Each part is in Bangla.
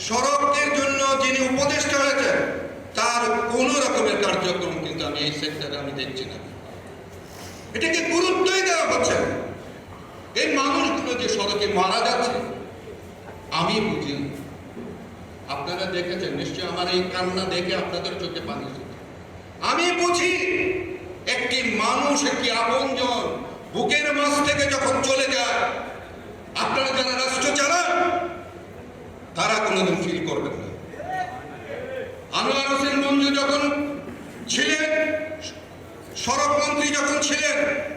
সড়কের জন্য যিনি উপদেষ্টা হয়েছেন তার কোন রকমের কার্যক্রম কিন্তু আমি এই সেক্টরে আমি দেখছি না। এটাকে গুরুত্বই দেওয়া হচ্ছে। এই মানুষগুলো যে সড়কে মারা যাচ্ছে আমি বুঝি। আপনারা দেখেছেন নিশ্চয়, আমার এই কান্না দেখে আপনাদের চোখে পানি এসেছে। আমি বুঝি একটি মানুষ, একটি আপনজন বুকের মাঝ থেকে যখন চলে যায়, আপনারা যারা রাষ্ট্র চালান তারা কোনোদিন ফিল করবেন না। আনোয়ার হোসেন মঞ্জু যখন ছিলেন, সড়ক মন্ত্রী যখন ছিলেন,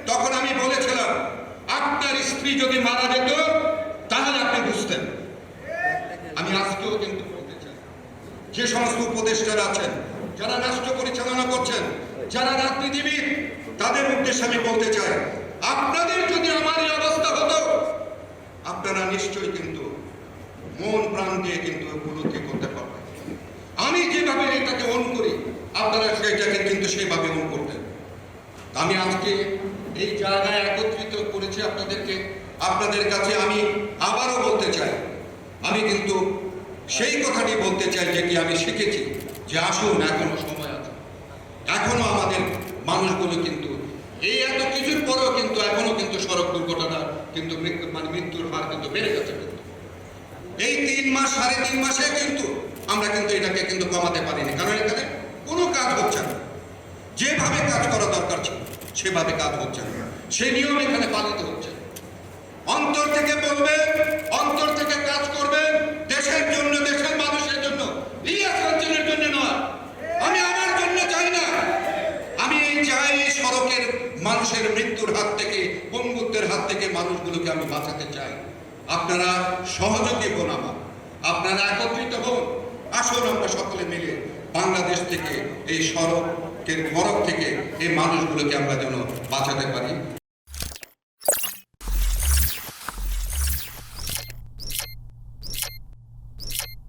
তখন আমি বলেছিলাম আপনার স্ত্রী যদি মারা যেত তাহলে আপনি বুঝতেন। আমি আজকেও কিন্তু বলতে চাই, যে সমস্ত উপদেষ্টারা আছেন, যারা রাষ্ট্র পরিচালনা করছেন, যারা রাজনীতিবিদ, তাদের উদ্দেশ্যে আমি বলতে চাই, আপনাদের যদি আমার এই অবস্থা হতো আপনারা নিশ্চয়ই কিন্তু মন প্রাণ দিয়ে কিন্তু উপলব্ধি করতে পারবেন। আমি যেভাবে এটাকে অন করি আপনারা সেটাকে কিন্তু সেইভাবে অন করবেন। আমি আজকে এই জায়গায় একত্রিত করেছি আপনাদেরকে, আপনাদের কাছে আমি আবারও বলতে চাই, আমি কিন্তু সেই কথাটি বলতে চাই যেটি আমি শিখেছি, যে আসুন এখনো সময় আছে। এখনো আমাদের মানুষগুলো কিন্তু এই এত কিছুর পরেও কিন্তু এখনো কিন্তু সড়ক দুর্ঘটনা কিন্তু মৃত্যুর হার কিন্তু বেড়ে গেছে। এই 3 মাস 3.5 মাসে কিন্তু আমরা কিন্তু এটাকে কিন্তু কমাতে পারিনি, কারণ এখানে কোনো কাজ হচ্ছে না। যেভাবে কাজ করা দরকার ছিল সেভাবে কাজ হচ্ছে না, সেই নিয়ম এখানে পালিত হচ্ছে। অন্তর থেকে বলবেন, অন্তর থেকে কাজ করবেন, দেশের জন্য, দেশের মানুষের জন্য, ইলিয়াস কাঞ্চনের জন্য নয়। আমি আমার জন্য চাই না, আমি চাই সড়কের মানুষের মৃত্যুর হাত থেকে, পঙ্গুত্বের হাত থেকে মানুষগুলোকে আমি বাঁচাতে চাই। আপনারা সহযোগী হন, আপনারা একত্রিত হন। আসুন আমরা সকলে মিলে বাংলাদেশ থেকে, এই সড়কের মরক থেকে এই মানুষগুলোকে আমরা যেন বাঁচাতে পারি।